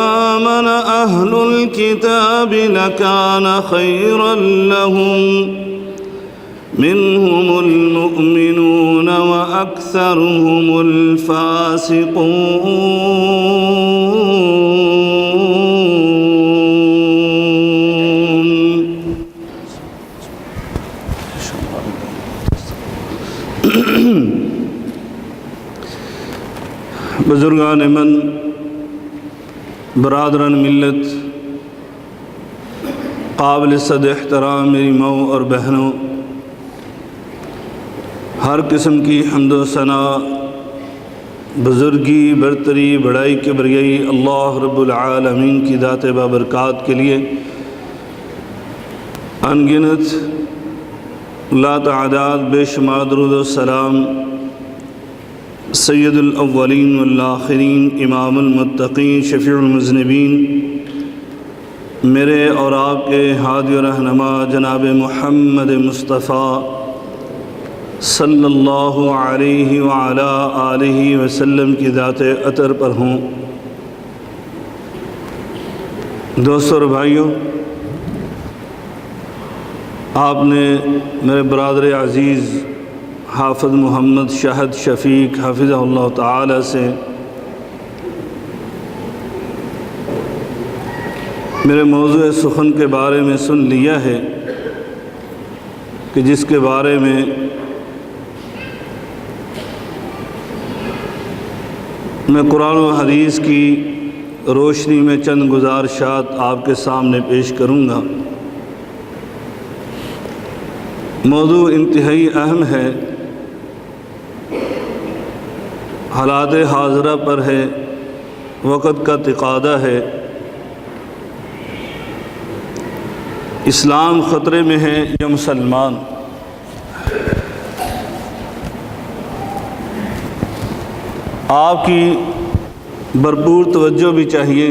آمن أهل الكتاب لكان خيرا لهم منهم المؤمنون وأكثرهم الفاسقون۔ بزرگان من، برادران ملت، قابل صد احترام میری ماؤں اور بہنوں، ہر قسم کی حمد و ثنا، بزرگی، برتری، بڑائی، کبریائی اللہ رب العالمین کی ذات بابرکات کے لیے انگنت لا تعداد بے شمار درود و سلام سید الاولین والآخرین، امام المتقین، شفیع المذنبین، میرے اور آپ کے ہادی و رہنما جناب محمد مصطفیٰ صلی اللہ علیہ وعلا آلہ وسلم کی ذات اطہر پر ہوں۔ دوستو اور بھائیوں، آپ نے میرے برادر عزیز حافظ محمد شاہد شفیق حفظہ اللہ تعالی سے میرے موضوع سخن کے بارے میں سن لیا ہے کہ جس کے بارے میں میں قرآن و حدیث کی روشنی میں چند گزارشات آپ کے سامنے پیش کروں گا۔ موضوع انتہائی اہم ہے، حالات حاضرہ پر ہے، وقت کا تقاضا ہے۔ اسلام خطرے میں ہے یا مسلمان؟ آپ کی بھرپور توجہ بھی چاہیے،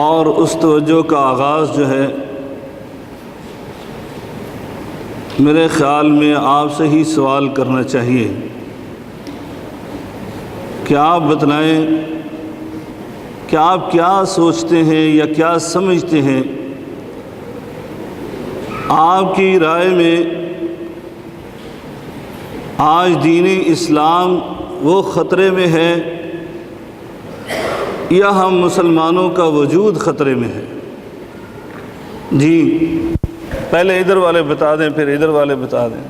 اور اس توجہ کا آغاز جو ہے میرے خیال میں آپ سے ہی سوال کرنا چاہیے کہ آپ بتلائیں کہ آپ کیا سوچتے ہیں یا کیا سمجھتے ہیں، آپ کی رائے میں آج دین اسلام وہ خطرے میں ہے یا ہم مسلمانوں کا وجود خطرے میں ہے؟ جی پہلے ادھر والے بتا دیں، پھر ادھر والے بتا دیں۔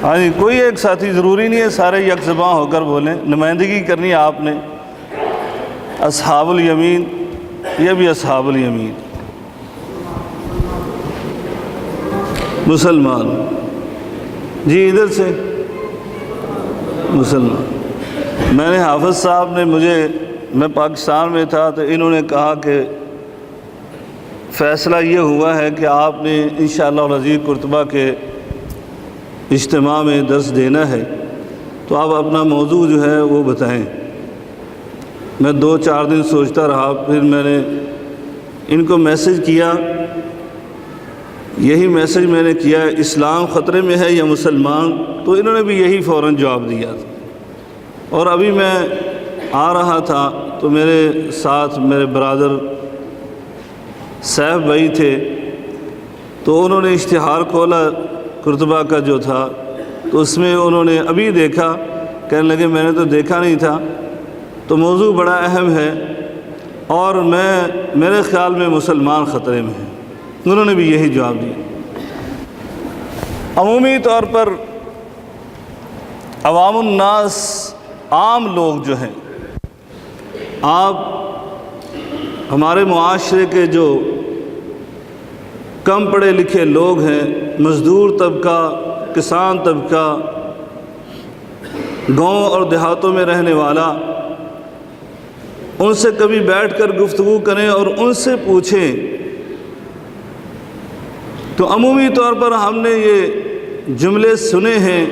ہاں جی، کوئی ایک ساتھی ضروری نہیں ہے سارے یک زباں ہو کر بولیں، نمائندگی کرنی ہے آپ نے۔ اصحاب الیمین، یہ بھی اصحاب الیمین، مسلمان، جی ادھر سے مسلمان۔ میں نے حافظ صاحب نے میں پاکستان میں تھا تو انہوں نے کہا کہ فیصلہ یہ ہوا ہے کہ آپ نے انشاءاللہ العزیز قرطبہ کے اجتماع میں درس دینا ہے، تو آپ اپنا موضوع جو ہے وہ بتائیں۔ میں 2-4 دن سوچتا رہا، پھر میں نے ان کو میسج کیا، یہی میسج میں نے کیا، اسلام خطرے میں ہے یا مسلمان؟ تو انہوں نے بھی یہی فوراً جواب دیا تھا۔ اور ابھی میں آ رہا تھا تو میرے ساتھ میرے برادر صاحب بھائی تھے، تو انہوں نے اشتہار کھولا قرطبہ کا جو تھا، تو اس میں انہوں نے ابھی دیکھا، کہنے لگے میں نے تو دیکھا نہیں تھا۔ تو موضوع بڑا اہم ہے، اور میرے خیال میں مسلمان خطرے میں ہیں۔ انہوں نے بھی یہی جواب دیا۔ عمومی طور پر عوام الناس، عام لوگ جو ہیں، آپ ہمارے معاشرے کے جو کم پڑھے لکھے لوگ ہیں، مزدور طبقہ، کسان طبقہ، گاؤں اور دیہاتوں میں رہنے والا، ان سے کبھی بیٹھ کر گفتگو کریں اور ان سے پوچھیں تو عمومی طور پر ہم نے یہ جملے سنے ہیں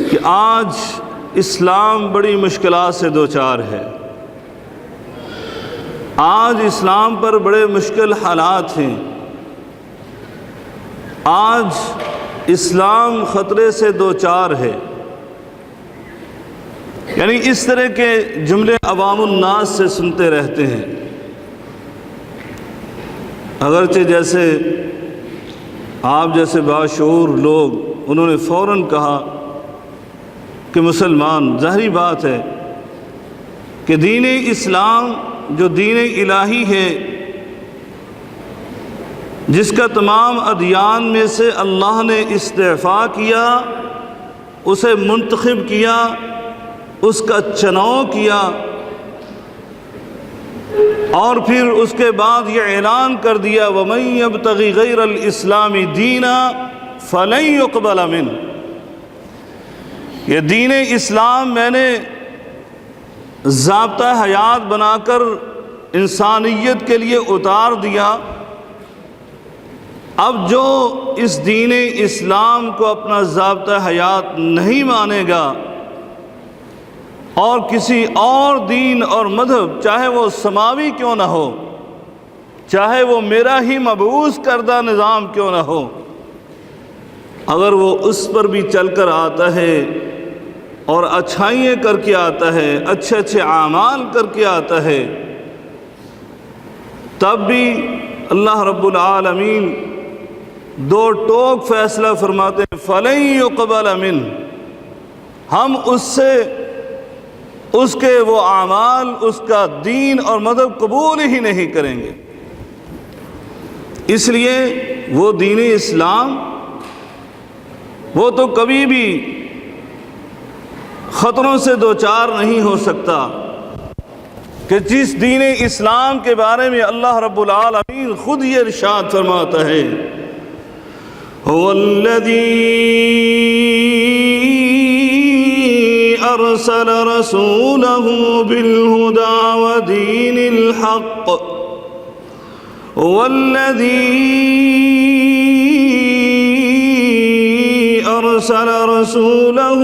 کہ آج اسلام بڑی مشکلات سے دوچار ہے، آج اسلام پر بڑے مشکل حالات ہیں، آج اسلام خطرے سے دوچار ہے۔ یعنی اس طرح کے جملے عوام الناس سے سنتے رہتے ہیں، اگرچہ جیسے آپ جیسے باشعور لوگ انہوں نے فوراً کہا کہ مسلمان، ظاہری بات ہے کہ دین اسلام جو دین الہی ہے، جس کا تمام ادیان میں سے اللہ نے استعفاء کیا، اسے منتخب کیا، اس کا چناؤ کیا، اور پھر اس کے بعد یہ اعلان کر دیا وَمَن يَبْتَغِ غَيْرَ الْإِسْلَامِ دِينًا فَلَن يُقْبَلَ مِنْهُ، یہ دین اسلام میں نے ضابطہ حیات بنا کر انسانیت کے لیے اتار دیا، اب جو اس دین اسلام کو اپنا ضابطہ حیات نہیں مانے گا اور کسی اور دین اور مذہب، چاہے وہ سماوی کیوں نہ ہو، چاہے وہ میرا ہی مبعوث کردہ نظام کیوں نہ ہو، اگر وہ اس پر بھی چل کر آتا ہے اور اچھائیاں کر کے آتا ہے، اچھے اچھے اعمال کر کے آتا ہے، تب بھی اللہ رب العالمین دو ٹوک فیصلہ فرماتے ہیں فَلَن يُقْبَلَ مِنْهُ، ہم اس سے اس کے وہ اعمال، اس کا دین اور مذہب قبول ہی نہیں کریں گے۔ اس لیے وہ دین اسلام وہ تو کبھی بھی خطروں سے دوچار نہیں ہو سکتا کہ جس دین اسلام کے بارے میں اللہ رب العالمین خود یہ ارشاد فرماتا ہے هو الذي أرسل رسوله بالهدى ودين الحق هو الذي أرسل رسوله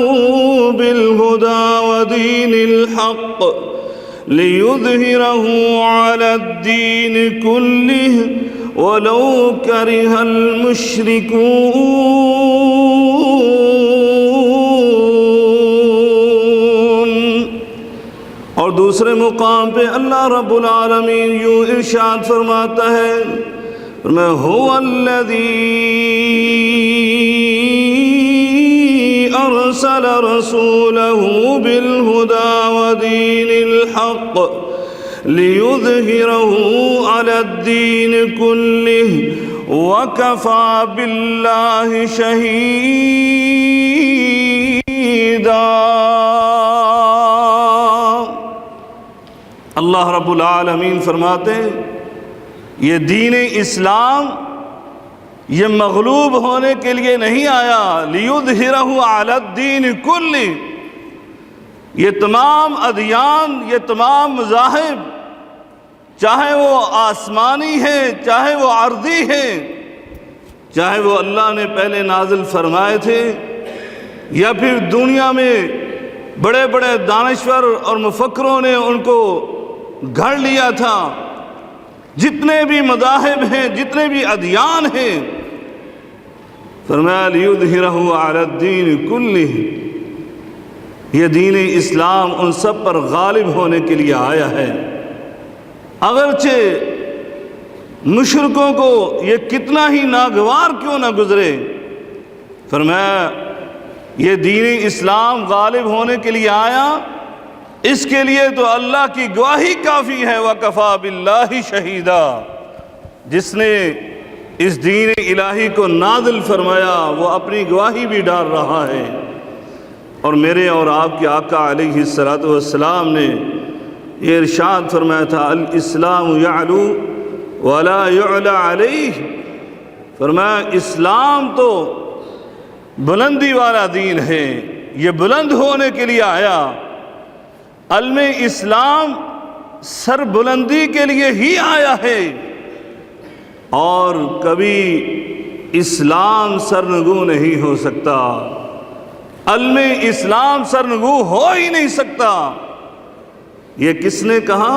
بالهدى ودين الحق ليظهره على الدين كله وَلَوْ كَرِهَ الْمُشْرِكُونَ، اور دوسرے مقام پہ اللہ رب العالمین یوں ارشاد فرماتا ہے هُوَ الَّذِي أَرْسَلَ رَسُولَهُ بِالْهُدَى وَدِينِ الْحَقِّ لِيُظْهِرَهُ عَلَى الدِّينِ كُلِّهِ وَكَفَى بِاللَّهِ شَهِيدًا۔ اللہ رب العالمین فرماتے ہیں یہ دین اسلام یہ مغلوب ہونے کے لیے نہیں آیا، لِيُظْهِرَهُ عَلَى الدِّينِ كُلِّهِ، یہ تمام ادیان، یہ تمام مذاہب، چاہے وہ آسمانی ہیں، چاہے وہ عرضی ہیں، چاہے وہ اللہ نے پہلے نازل فرمائے تھے یا پھر دنیا میں بڑے بڑے دانشور اور مفکروں نے ان کو گھڑ لیا تھا، جتنے بھی مذاہب ہیں، جتنے بھی ادیان ہیں، فرمایا لِيُظْهِرَهُ عَلَى الدِّينِ كُلِّهِ، یہ دین اسلام ان سب پر غالب ہونے کے لیے آیا ہے، اگرچہ مشرکوں کو یہ کتنا ہی ناگوار کیوں نہ گزرے۔ فرمایا یہ دین اسلام غالب ہونے کے لیے آیا، اس کے لیے تو اللہ کی گواہی کافی ہے، وَكَفَى بِاللَّهِ شَهِيدًا، جس نے اس دین الہی کو نازل فرمایا وہ اپنی گواہی بھی ڈال رہا ہے۔ اور میرے اور آپ کے آقا علیہ السلام نے یہ ارشاد فرمایا تھا الاسلام یعلو ولا یعلی علیہ، فرمایا اسلام تو بلندی والا دین ہے، یہ بلند ہونے کے لیے آیا، علم اسلام سر بلندی کے لیے ہی آیا ہے، اور کبھی اسلام سرنگوں نہیں ہو سکتا، علم اسلام سرنگوں ہو ہی نہیں سکتا۔ یہ کس نے کہا؟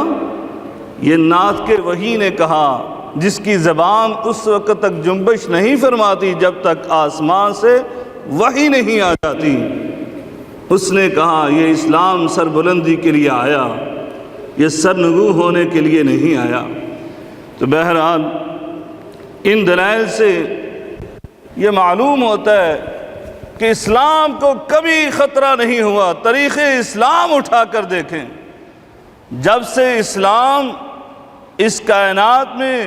یہ نعت کے وحی نے کہا، جس کی زبان اس وقت تک جنبش نہیں فرماتی جب تک آسمان سے وحی نہیں آ جاتی۔ اس نے کہا یہ اسلام سربلندی کے لیے آیا، یہ سرنگوں ہونے کے لیے نہیں آیا۔ تو بہرحال ان دلائل سے یہ معلوم ہوتا ہے کہ اسلام کو کبھی خطرہ نہیں ہوا۔ تاریخ اسلام اٹھا کر دیکھیں، جب سے اسلام اس کائنات میں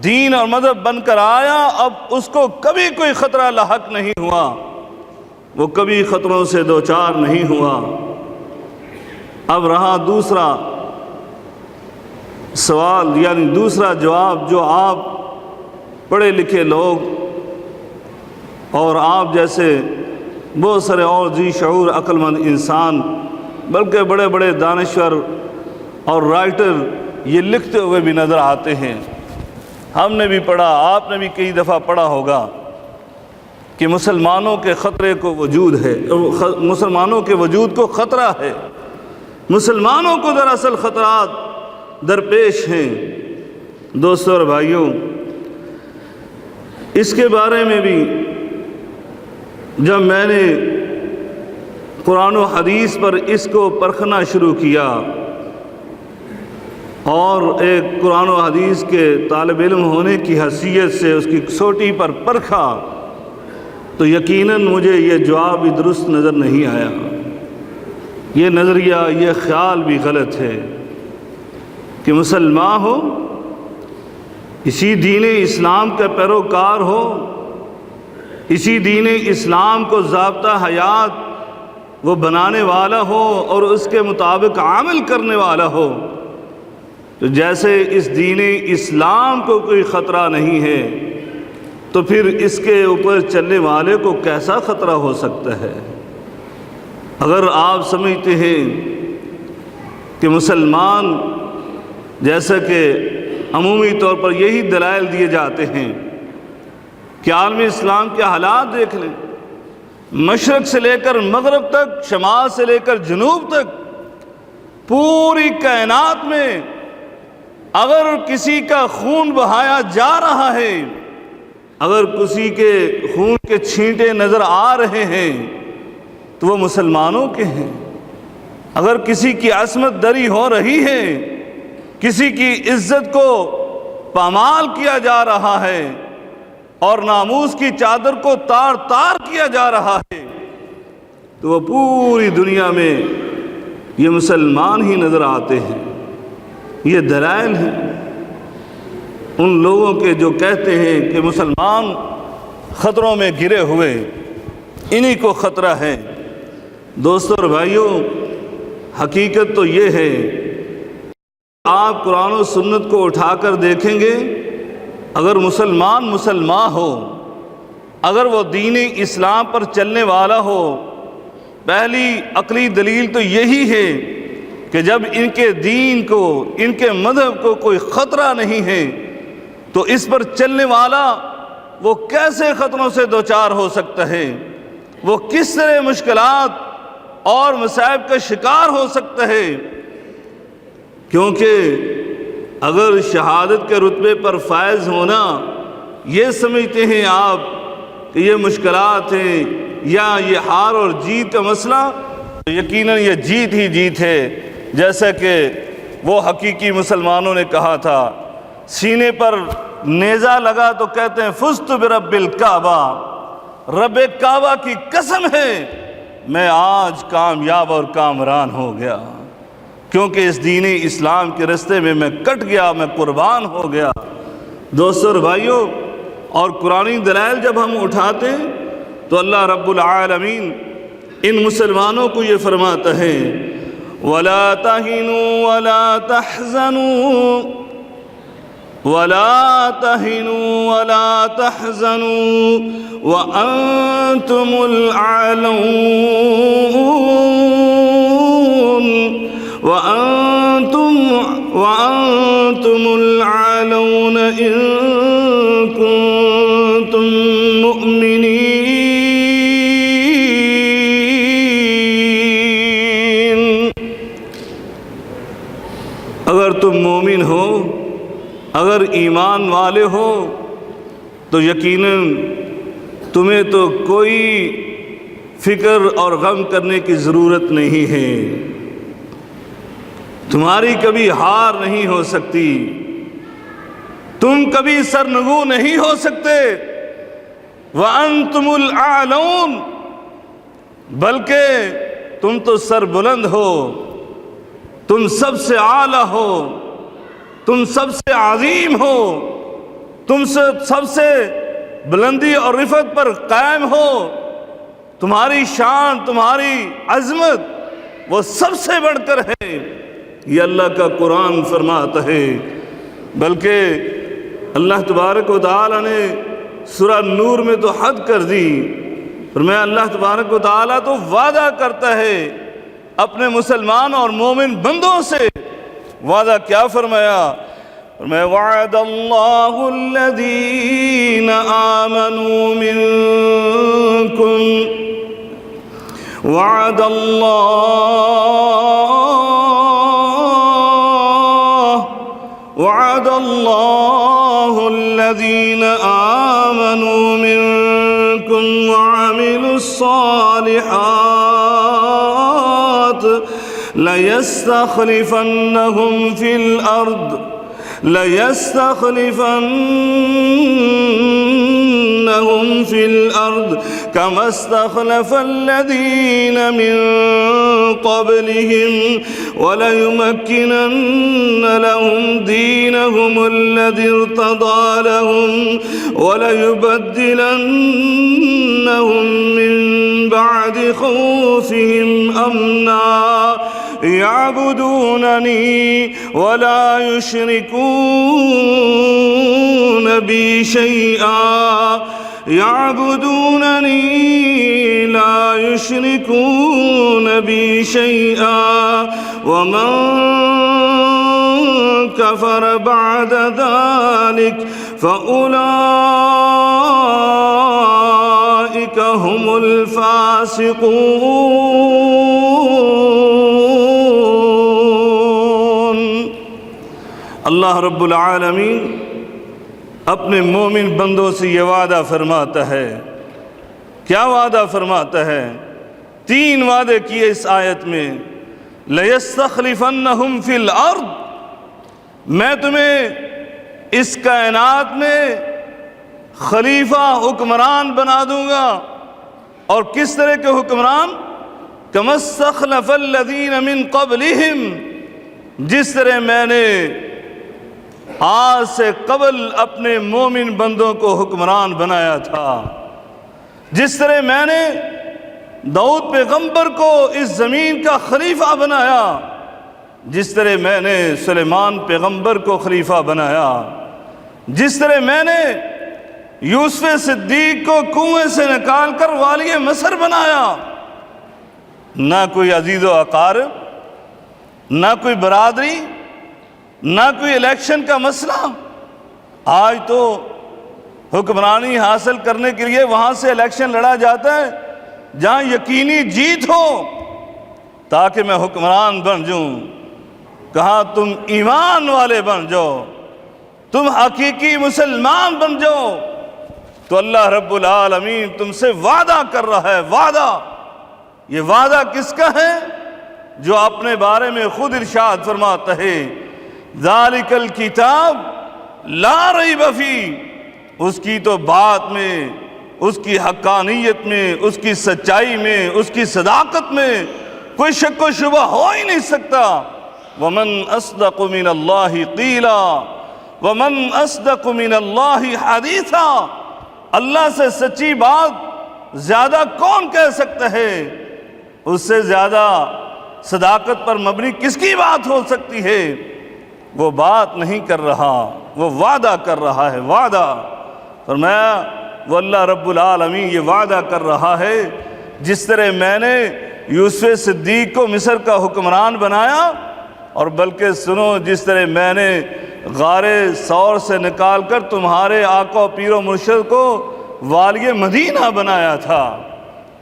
دین اور مذہب بن کر آیا، اب اس کو کبھی کوئی خطرہ لاحق نہیں ہوا، وہ کبھی خطروں سے دوچار نہیں ہوا۔ اب رہا دوسرا سوال، یعنی دوسرا جواب، جو آپ پڑھے لکھے لوگ اور آپ جیسے بہت سارے اور ذی شعور عقل مند انسان، بلکہ بڑے بڑے دانشور اور رائٹر یہ لکھتے ہوئے بھی نظر آتے ہیں۔ ہم نے بھی پڑھا، آپ نے بھی کئی دفعہ پڑھا ہوگا کہ مسلمانوں کے خطرے کو وجود ہے، مسلمانوں کے وجود کو خطرہ ہے، مسلمانوں کو دراصل خطرات درپیش ہیں۔ دوستو اور بھائیوں، اس کے بارے میں بھی جب میں نے قرآن و حدیث پر اس کو پرکھنا شروع کیا اور ایک قرآن و حدیث کے طالب علم ہونے کی حیثیت سے اس کی کسوٹی پر پرکھا، تو یقیناً مجھے یہ جواب بھی درست نظر نہیں آیا۔ یہ نظریہ، یہ خیال بھی غلط ہے کہ مسلمان ہو، اسی دین اسلام کا پیروکار ہو، اسی دین اسلام کو ضابطہ حیات وہ بنانے والا ہو اور اس کے مطابق عمل کرنے والا ہو، تو جیسے اس دین اسلام کو کوئی خطرہ نہیں ہے، تو پھر اس کے اوپر چلنے والے کو کیسا خطرہ ہو سکتا ہے؟ اگر آپ سمجھتے ہیں کہ مسلمان، جیسا کہ عمومی طور پر یہی دلائل دیے جاتے ہیں کہ عالم اسلام کے حالات دیکھ لیں، مشرق سے لے کر مغرب تک، شمال سے لے کر جنوب تک، پوری کائنات میں اگر کسی کا خون بہایا جا رہا ہے، اگر کسی کے خون کے چھینٹے نظر آ رہے ہیں تو وہ مسلمانوں کے ہیں۔ اگر کسی کی عصمت دری ہو رہی ہے، کسی کی عزت کو پامال کیا جا رہا ہے اور ناموس کی چادر کو تار تار کیا جا رہا ہے، تو وہ پوری دنیا میں یہ مسلمان ہی نظر آتے ہیں۔ یہ دلائل ہیں ان لوگوں کے جو کہتے ہیں کہ مسلمان خطروں میں گرے ہوئے، انہی کو خطرہ ہے۔ دوستو اور بھائیوں، حقیقت تو یہ ہے، آپ قرآن و سنت کو اٹھا کر دیکھیں گے، اگر مسلمان ہو، اگر وہ دین اسلام پر چلنے والا ہو، پہلی عقلی دلیل تو یہی ہے کہ جب ان کے دین کو، ان کے مذہب کو کوئی خطرہ نہیں ہے، تو اس پر چلنے والا وہ کیسے خطروں سے دوچار ہو سکتا ہے؟ وہ کس طرح مشکلات اور مصائب کا شکار ہو سکتا ہے؟ کیونکہ اگر شہادت کے رتبے پر فائز ہونا یہ سمجھتے ہیں آپ کہ یہ مشکلات ہیں یا یہ ہار اور جیت کا مسئلہ، تو یقیناً یہ جیت ہی جیت ہے۔ جیسا کہ وہ حقیقی مسلمانوں نے کہا تھا، سینے پر نیزہ لگا تو کہتے ہیں فزت برب الکعبہ، رب کعبہ کی قسم ہے میں آج کامیاب اور کامران ہو گیا، کیونکہ اس دین اسلام کے رستے میں کٹ گیا، میں قربان ہو گیا۔ دوستو اور بھائیوں، اور قرآنی دلائل جب ہم اٹھاتے ہیں تو اللہ رب العالمین ان مسلمانوں کو یہ فرماتا ہے وَلَا تَهِنُوا وَلَا تَحْزَنُوا وَلَا تَهِنُوا وَلَا تَحْزَنُوا وَأَنْتُمُ الْأَعْلَوْنَ إِن كُنتُم مُّؤْمِنِينَ۔ اگر تم مومن ہو، اگر ایمان والے ہو، تو یقیناً تمہیں تو کوئی فکر اور غم کرنے کی ضرورت نہیں ہے، تمہاری کبھی ہار نہیں ہو سکتی، تم کبھی سرنگوں نہیں ہو سکتے۔ وَأَنْتُمُ الْأَعْلَوْنَ، بلکہ تم تو سر بلند ہو، تم سب سے اعلیٰ ہو، تم سب سے عظیم ہو، تم سب سے بلندی اور رفعت پر قائم ہو، تمہاری شان، تمہاری عظمت وہ سب سے بڑھ کر ہے، یہ اللہ کا قرآن فرماتا ہے۔ بلکہ اللہ تبارک و تعالی نے سورہ نور میں تو حد کر دی، فرمایا اللہ تبارک و تعالی تو وعدہ کرتا ہے اپنے مسلمان اور مومن بندوں سے۔ وعدہ کیا فرمایا؟ فرمایا وعد اللہ الذین آمنوا منکم، وعد اللہ الذین آمنوا منکم وعملوا الصالحات لَيَسْتَخْلِفَنَّهُمْ فِي الْأَرْضِ كَمَا اسْتَخْلَفَ الَّذِينَ مِنْ قَبْلِهِمْ وَلَيُمَكِّنَنَّ لَهُمْ دِينَهُمُ الَّذِي ارْتَضَىٰ لَهُمْ وَلَيُبَدِّلَنَّهُمْ مِنْ بَعْدِ خَوْفِهِمْ أَمْنًا يعبدونني ولا يشركون بي شيئا، يعبدونني لا يشركون بي شيئا، ومن كفر بعد ذلك فأولئك هم الفاسقون۔ اللہ رب العالمین اپنے مومن بندوں سے یہ وعدہ فرماتا ہے۔ کیا وعدہ فرماتا ہے؟ 3 وعدے کیے اس آیت میں۔ لَيَسْتَخْلِفَنَّهُمْ فِي الْأَرْضِ، میں تمہیں اس کائنات میں خلیفہ حکمران بنا دوں گا۔ اور کس طرح کے حکمران؟ كَمَا اسْتَخْلَفَ الَّذِينَ مِنْ قَبْلِهِمْ، جس طرح میں نے آج سے قبل اپنے مومن بندوں کو حکمران بنایا تھا، جس طرح میں نے داؤد پیغمبر کو اس زمین کا خلیفہ بنایا، جس طرح میں نے سلیمان پیغمبر کو خلیفہ بنایا، جس طرح میں نے یوسف صدیق کو کنویں سے نکال کر والی مصر بنایا۔ نہ کوئی عزیز و اقارب، نہ کوئی برادری، نہ کوئی الیکشن کا مسئلہ۔ آج تو حکمرانی حاصل کرنے کے لیے وہاں سے الیکشن لڑا جاتا ہے جہاں یقینی جیت ہو تاکہ میں حکمران بن جاؤں۔ کہا تم ایمان والے بن جاؤ، تم حقیقی مسلمان بن جاؤ، تو اللہ رب العالمین تم سے وعدہ کر رہا ہے۔ وعدہ، یہ وعدہ کس کا ہے؟ جو اپنے بارے میں خود ارشاد فرماتا ہے ذالک الکتاب لا ریب فیہ، اس کی تو بات میں، اس کی حقانیت میں، اس کی سچائی میں، اس کی صداقت میں کوئی شک و شبہ ہو ہی نہیں سکتا۔ ومن اصدق من اللہ قیلا ومن اصدق من اللہ حدیثا، اللہ سے سچی بات زیادہ کون کہہ سکتا ہے؟ اس سے زیادہ صداقت پر مبنی کس کی بات ہو سکتی ہے؟ وہ بات نہیں کر رہا، وہ وعدہ کر رہا ہے۔ وعدہ فرمایا وہ اللہ رب العالمین یہ وعدہ کر رہا ہے جس طرح میں نے یوسف صدیق کو مصر کا حکمران بنایا، اور بلکہ سنو جس طرح میں نے غار ثور سے نکال کر تمہارے آقا و پیر و مرشد کو والی مدینہ بنایا تھا،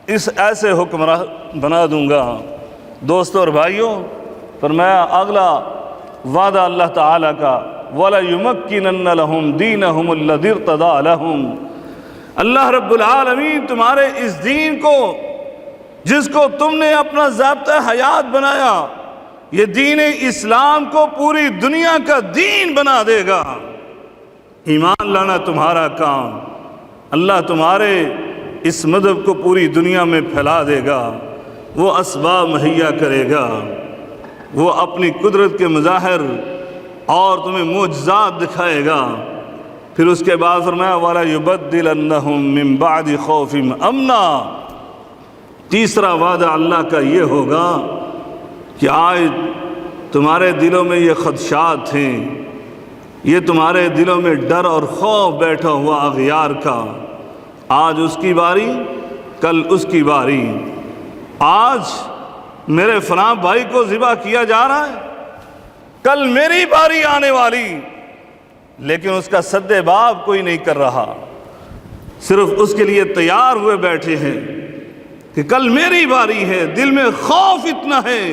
اس ایسے حکمران بنا دوں گا۔ دوستو اور بھائیوں، فرمایا اگلا وعدہ اللہ تعالیٰ کا وَلَيُمَكِّنَنَّ لَهُمْ دِينَهُمُ الَّذِي ارْتَضَىٰ لَهُمْ، اللہ رب العالمین تمہارے اس دین کو جس کو تم نے اپنا ضابطہ حیات بنایا، یہ دین اسلام کو پوری دنیا کا دین بنا دے گا۔ ایمان لانا تمہارا کام، اللہ تمہارے اس مذہب کو پوری دنیا میں پھیلا دے گا، وہ اسباب مہیا کرے گا، وہ اپنی قدرت کے مظاہر اور تمہیں معجزات دکھائے گا۔ پھر اس کے بعد فرمایا وَلَا يُبَدِّلَنَّهُم مِّن بَعْدِ خَوْفِهِمْ أَمْنًا۔ تیسرا وعدہ اللہ کا یہ ہوگا کہ آج تمہارے دلوں میں یہ خدشات تھے، یہ تمہارے دلوں میں ڈر اور خوف بیٹھا ہوا اغیار کا، آج اس کی باری، کل اس کی باری۔ آج میرے فلاں بھائی کو ذبح کیا جا رہا ہے، کل میری باری آنے والی، لیکن اس کا سد باب کوئی نہیں کر رہا، صرف اس کے لیے تیار ہوئے بیٹھے ہیں کہ کل میری باری ہے۔ دل میں خوف اتنا ہے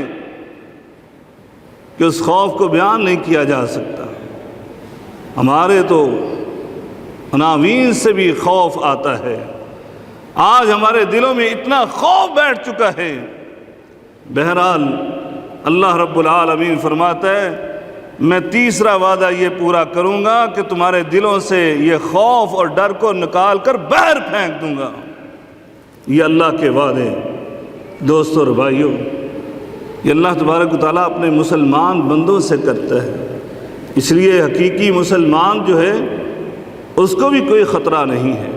کہ اس خوف کو بیان نہیں کیا جا سکتا۔ ہمارے تو عناوین سے بھی خوف آتا ہے، آج ہمارے دلوں میں اتنا خوف بیٹھ چکا ہے۔ بہرحال اللہ رب العالمین فرماتا ہے میں تیسرا وعدہ یہ پورا کروں گا کہ تمہارے دلوں سے یہ خوف اور ڈر کو نکال کر باہر پھینک دوں گا۔ یہ اللہ کے وعدے دوستو اور بھائیوں، یہ اللہ تبارک و تعالیٰ اپنے مسلمان بندوں سے کرتا ہے، اس لیے حقیقی مسلمان جو ہے اس کو بھی کوئی خطرہ نہیں ہے۔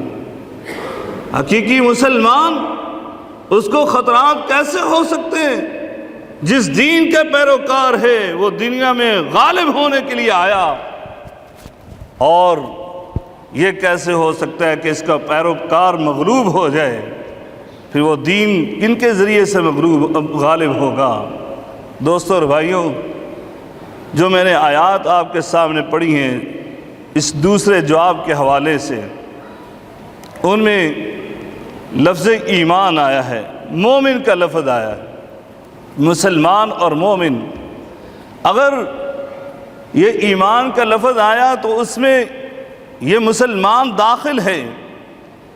حقیقی مسلمان، اس کو خطرات کیسے ہو سکتے ہیں؟ جس دین کے پیروکار ہے وہ دنیا میں غالب ہونے کے لیے آیا، اور یہ کیسے ہو سکتا ہے کہ اس کا پیروکار مغلوب ہو جائے؟ پھر وہ دین کن کے ذریعے سے غالب ہوگا؟ دوستو اور بھائیوں، جو میں نے آیات آپ کے سامنے پڑھی ہیں اس دوسرے جواب کے حوالے سے، ان میں لفظ ایمان آیا ہے، مومن کا لفظ آیا ہے، مسلمان اور مومن۔ اگر یہ ایمان کا لفظ آیا تو اس میں یہ مسلمان داخل ہے،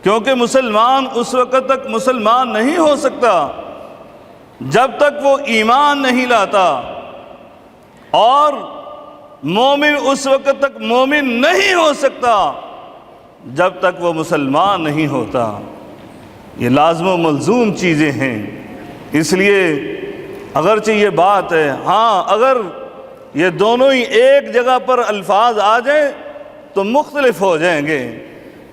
کیونکہ مسلمان اس وقت تک مسلمان نہیں ہو سکتا جب تک وہ ایمان نہیں لاتا، اور مومن اس وقت تک مومن نہیں ہو سکتا جب تک وہ مسلمان نہیں ہوتا۔ یہ لازم و ملزوم چیزیں ہیں، اس لیے اگرچہ یہ بات ہے، ہاں اگر یہ دونوں ہی ایک جگہ پر الفاظ آ جائیں تو مختلف ہو جائیں گے،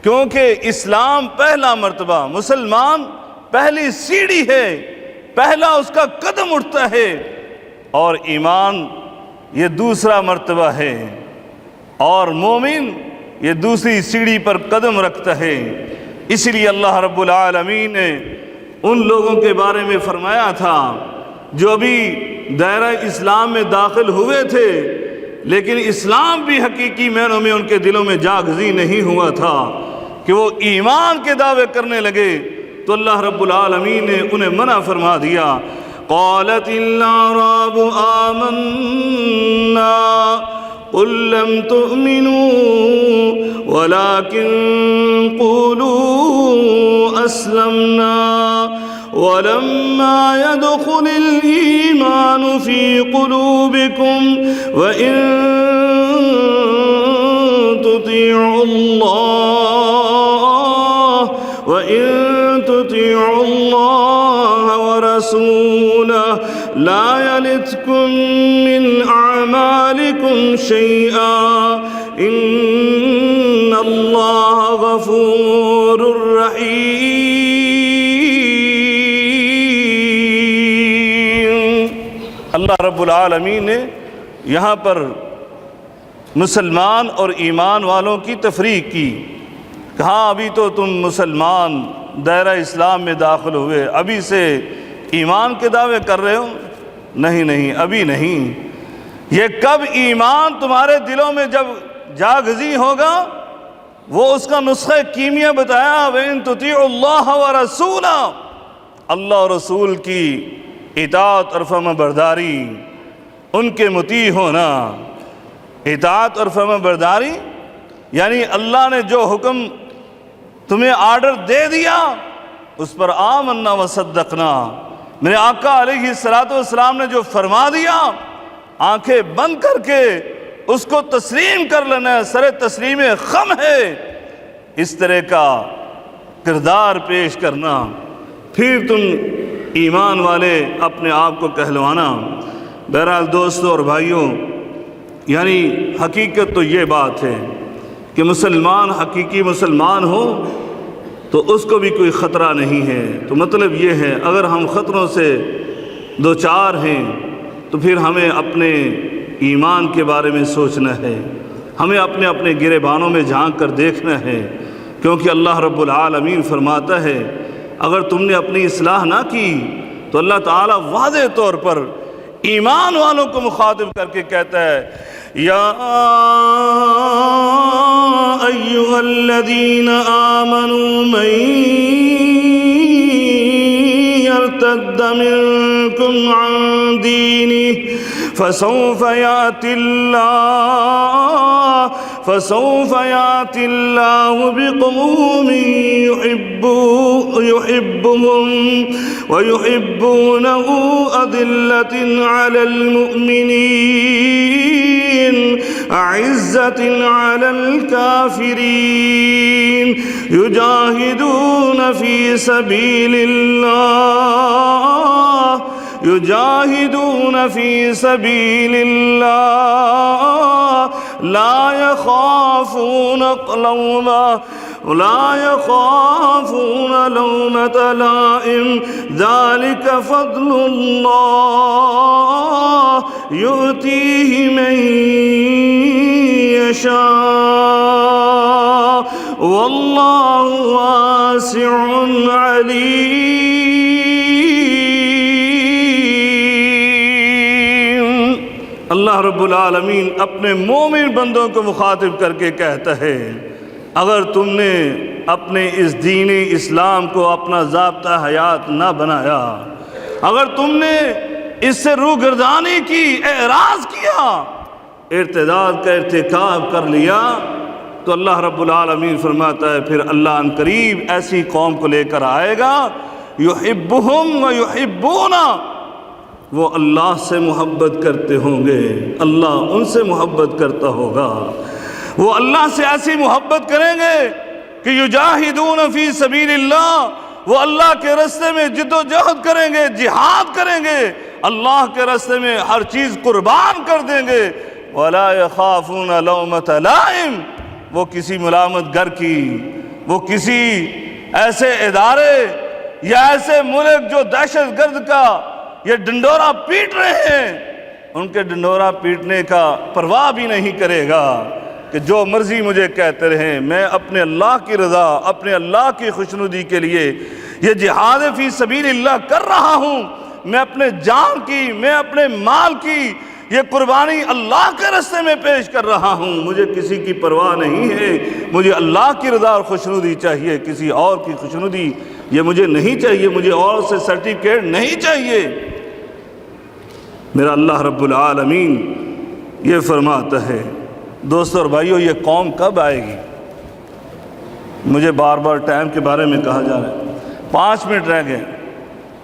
کیونکہ اسلام پہلا مرتبہ، مسلمان پہلی سیڑھی ہے، پہلا اس کا قدم اٹھتا ہے، اور ایمان یہ دوسرا مرتبہ ہے، اور مومن یہ دوسری سیڑھی پر قدم رکھتا ہے۔ اس لیے اللہ رب العالمین نے ان لوگوں کے بارے میں فرمایا تھا جو ابھی دائرہ اسلام میں داخل ہوئے تھے، لیکن اسلام بھی حقیقی معنوں میں ان کے دلوں میں جاگزی نہیں ہوا تھا کہ وہ ایمان کے دعوے کرنے لگے، تو اللہ رب العالمین نے انہیں منع فرما دیا۔ قالت الاعراب آمنا قل لم تؤمنوا ولكن قولوا اسلمنا ولما يدخل الإيمان في قلوبكم وإن تطيعوا الله ورسوله لا يلتكم من أعمالكم شيئا إن الله غفور رحيم۔ اللہ رب العالمین نے یہاں پر مسلمان اور ایمان والوں کی تفریق کی، کہاں ابھی تو تم مسلمان دائرہ اسلام میں داخل ہوئے، ابھی سے ایمان کے دعوے کر رہے ہو؟ نہیں، ابھی نہیں۔ یہ کب ایمان تمہارے دلوں میں جب جاگزی ہوگا، وہ اس کا نسخہ کیمیا بتایا، وَإِن تُطِيعُوا اللَّهَ وَرَسُولَهُ، اللہ اور رسول کی اطاعت اور فرما برداری، ان کے مطیع ہونا۔ اطاعت اور فرما برداری یعنی اللہ نے جو حکم تمہیں آرڈر دے دیا اس پر آمنا وصدقنا، میرے آقا علیہ الصلوۃ والسلام نے جو فرما دیا آنکھیں بند کر کے اس کو تسلیم کر لینا، سر تسلیم خم ہے، اس طرح کا کردار پیش کرنا، پھر تم ایمان والے اپنے آپ کو کہلوانا۔ بہرحال دوستوں اور بھائیوں، یعنی حقیقت تو یہ بات ہے کہ مسلمان حقیقی مسلمان ہو تو اس کو بھی کوئی خطرہ نہیں ہے۔ تو مطلب یہ ہے اگر ہم خطروں سے دوچار ہیں تو پھر ہمیں اپنے ایمان کے بارے میں سوچنا ہے، ہمیں اپنے اپنے گریبانوں میں جھانک کر دیکھنا ہے، کیونکہ اللہ رب العالمین فرماتا ہے اگر تم نے اپنی اصلاح نہ کی تو اللہ تعالیٰ واضح طور پر ایمان والوں کو مخاطب کر کے کہتا ہے یا ایھا الذین آمنوا من یرتد منکم عن دینہ فسوف یأتی اللہ بقوم يحبهم ويحبونه أذلة على المؤمنين أعزة على الكافرين يجاهدون في سبيل الله لا يخافون لومة لائم ذلك فضل الله يؤتيه من يشاء والله واسع عليم۔ اللہ رب العالمین اپنے مومن بندوں کو مخاطب کر کے کہتا ہے اگر تم نے اپنے اس دین اسلام کو اپنا ضابطہ حیات نہ بنایا، اگر تم نے اس سے روگردانی کی، اعراض کیا، ارتداد کا ارتکاب کر لیا، تو اللہ رب العالمین فرماتا ہے پھر اللہ ان قریب ایسی قوم کو لے کر آئے گا یحبہم ویحبونا، وہ اللہ سے محبت کرتے ہوں گے، اللہ ان سے محبت کرتا ہوگا، وہ اللہ سے ایسی محبت کریں گے کہ یجاہدون فی سبیل اللہ، وہ اللہ کے راستے میں جد و جہد کریں گے، جہاد کریں گے، اللہ کے راستے میں ہر چیز قربان کر دیں گے، ولا یخافون لومۃ لائم، وہ کسی ملامت گر کی، وہ کسی ایسے ادارے یا ایسے ملک جو دہشت گرد کا یہ ڈنڈورا پیٹ رہے ہیں ان کے ڈنڈورا پیٹنے کا پرواہ بھی نہیں کرے گا کہ جو مرضی مجھے کہتے رہیں، میں اپنے اللہ کی رضا، اپنے اللہ کی خوشنودی کے لیے یہ جہاد فی سبیل اللہ کر رہا ہوں، میں اپنے جان کی، میں اپنے مال کی یہ قربانی اللہ کے راستے میں پیش کر رہا ہوں، مجھے کسی کی پرواہ نہیں ہے، مجھے اللہ کی رضا اور خوشنودی چاہیے، کسی اور کی خوشنودی یہ مجھے نہیں چاہیے، مجھے اور سے سرٹیفکیٹ نہیں چاہیے۔ میرا اللہ رب العالمین یہ فرماتا ہے۔ دوستو اور بھائیو، یہ قوم کب آئے گی؟ مجھے بار بار ٹائم کے بارے میں کہا جا رہا ہے، 5 منٹ رہ گئے،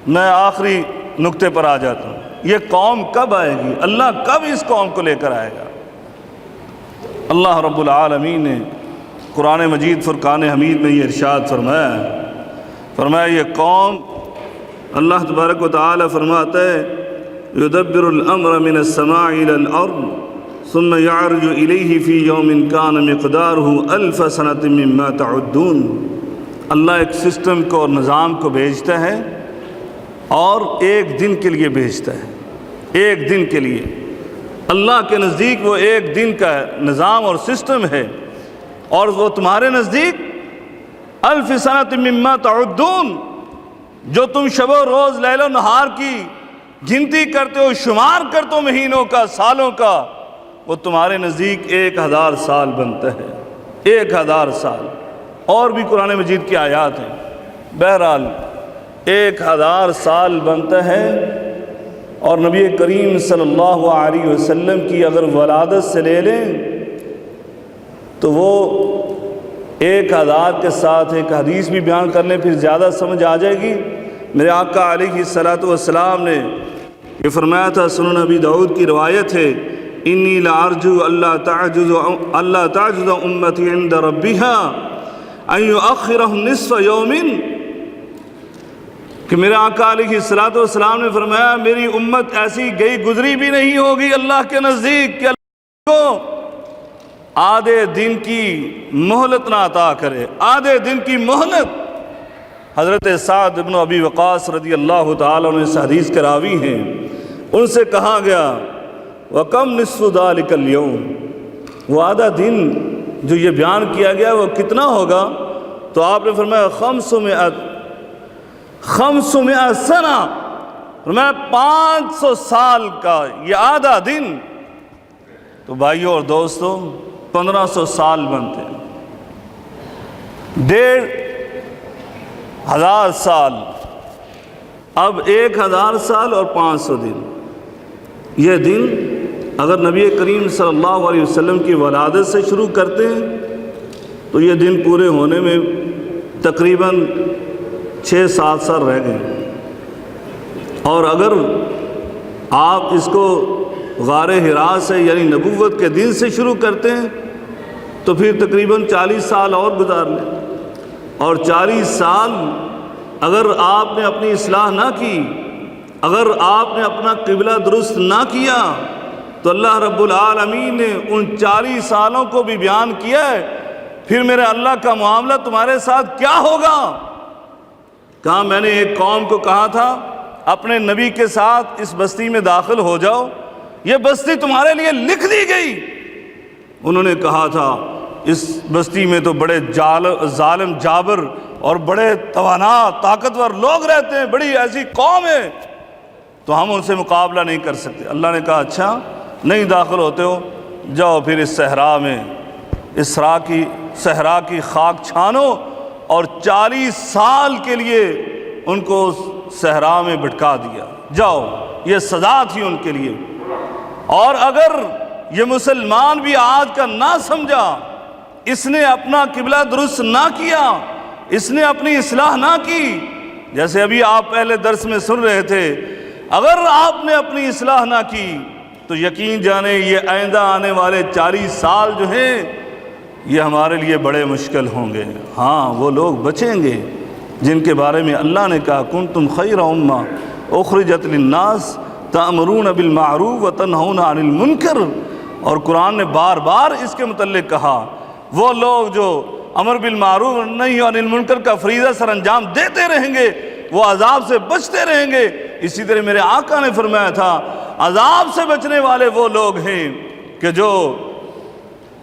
میں آخری نقطے پر آ جاتا ہوں۔ یہ قوم کب آئے گی؟ اللہ کب اس قوم کو لے کر آئے گا؟ اللہ رب العالمین نے قرآن مجید فرقان حمید میں یہ ارشاد فرمایا یہ قوم، اللہ تبارک و تعالی فرماتا ہے یدبر الامر من السماء الى الارض ثم يعرج الیہ فی یوم کان مقدارہ 1000 سنۃ مما تعدون۔ اللہ ایک سسٹم کو اور نظام کو بھیجتا ہے اور ایک دن کے لیے بھیجتا ہے، ایک دن کے لیے۔ اللہ کے نزدیک وہ ایک دن کا نظام اور سسٹم ہے، اور وہ تمہارے نزدیک 1000 سنۃ مما تعدون، جو تم شب و روز لیل و نہار کی گنتی کرتے ہو، شمار کرتے ہو مہینوں کا، سالوں کا، وہ تمہارے نزدیک 1000 سال بنتا ہے، 1000 سال۔ اور بھی قرآن مجید کی آیات ہیں۔ بہرحال 1000 سال بنتا ہے، اور نبی کریم صلی اللہ علیہ وسلم کی اگر ولادت سے لے لیں تو وہ ایک آیات کے ساتھ ایک حدیث بھی بیان کر لیں، پھر زیادہ سمجھ آ جائے گی۔ میرے آقا علیہ الصلوۃ والسلام نے یہ فرمایا تھا، سنن ابی داؤد کی روایت ہے، انی لارجو اللہ تعجز امتی عند ربها ان یؤخرهم نصف یوم، کہ میرے آقا علیہ الصلوۃ والسلام نے فرمایا میری امت ایسی گئی گزری بھی نہیں ہوگی اللہ کے نزدیک کہ اللہ کو آدھے دن کی مہلت نہ عطا کرے، آدھے دن کی مہلت۔ حضرت سعد بن ابی وقاص رضی اللہ تعالیٰ عنہ اس حدیث کے راوی ہیں، ان سے کہا گیا وَكَمْ نِصْفُ ذَلِكَ الْيَوْمِ، وہ آدھا دن جو یہ بیان کیا گیا وہ کتنا ہوگا؟ تو آپ نے فرمایا 500 سنہ، فرمایا 500 سال کا یہ آدھا دن۔ تو بھائیوں اور دوستوں 1500 سال بنتے ہیں، 1500 سال، اب 1000 سال اور 500 دن۔ یہ دن اگر نبی کریم صلی اللہ علیہ وسلم کی ولادت سے شروع کرتے ہیں تو یہ دن پورے ہونے میں تقریباً 6-7 سال رہ گئے، اور اگر آپ اس کو غار حرا سے یعنی نبوت کے دن سے شروع کرتے ہیں تو پھر تقریباً 40 سال اور گزار لیں، اور 40 سال اگر آپ نے اپنی اصلاح نہ کی، اگر آپ نے اپنا قبلہ درست نہ کیا، تو اللہ رب العالمین نے ان 40 سالوں کو بھی بیان کیا ہے، پھر میرے اللہ کا معاملہ تمہارے ساتھ کیا ہوگا؟ کہاں میں نے ایک قوم کو کہا تھا اپنے نبی کے ساتھ اس بستی میں داخل ہو جاؤ، یہ بستی تمہارے لیے لکھ دی گئی۔ انہوں نے کہا تھا اس بستی میں تو بڑے ظالم جابر اور بڑے توانا طاقتور لوگ رہتے ہیں، بڑی ایسی قوم ہے، تو ہم ان سے مقابلہ نہیں کر سکتے۔ اللہ نے کہا اچھا نہیں داخل ہوتے ہو، جاؤ پھر اس صحرا میں، اس صحرا کی خاک چھانو، اور 40 سال کے لیے ان کو صحرا میں بھٹکا دیا، جاؤ، یہ سزا تھی ان کے لیے۔ اور اگر یہ مسلمان بھی آج کا نہ سمجھا، اس نے اپنا قبلہ درست نہ کیا، اس نے اپنی اصلاح نہ کی، جیسے ابھی آپ پہلے درس میں سن رہے تھے، اگر آپ نے اپنی اصلاح نہ کی تو یقین جانے یہ آئندہ آنے والے 40 سال جو ہیں یہ ہمارے لیے بڑے مشکل ہوں گے۔ ہاں وہ لوگ بچیں گے جن کے بارے میں اللہ نے کہا کنتم خیر امہ اخرجت للناس تأمرون بالمعروف وتنہون عن المنکر، اور قرآن نے بار بار اس کے متعلق کہا وہ لوگ جو امر بالمعروف نہیں عن المنکر کا فریضہ سر انجام دیتے رہیں گے وہ عذاب سے بچتے رہیں گے۔ اسی طرح میرے آقا نے فرمایا تھا عذاب سے بچنے والے وہ لوگ ہیں کہ جو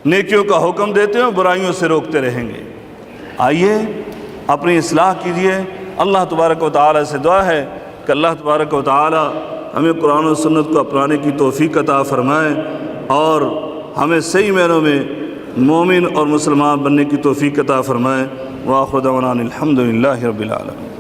نیکیوں کا حکم دیتے ہیں برائیوں سے روکتے رہیں گے۔ آئیے اپنی اصلاح کیجیے۔ اللہ تبارک و تعالی سے دعا ہے کہ اللہ تبارک و تعالی ہمیں قرآن و سنت کو اپنانے کی توفیق عطا فرمائے، اور ہمیں صحیح معنوں میں مومن اور مسلمان بننے کی توفیق عطا فرمائے۔ وآخر دعوانا الحمدللہ رب العالمین۔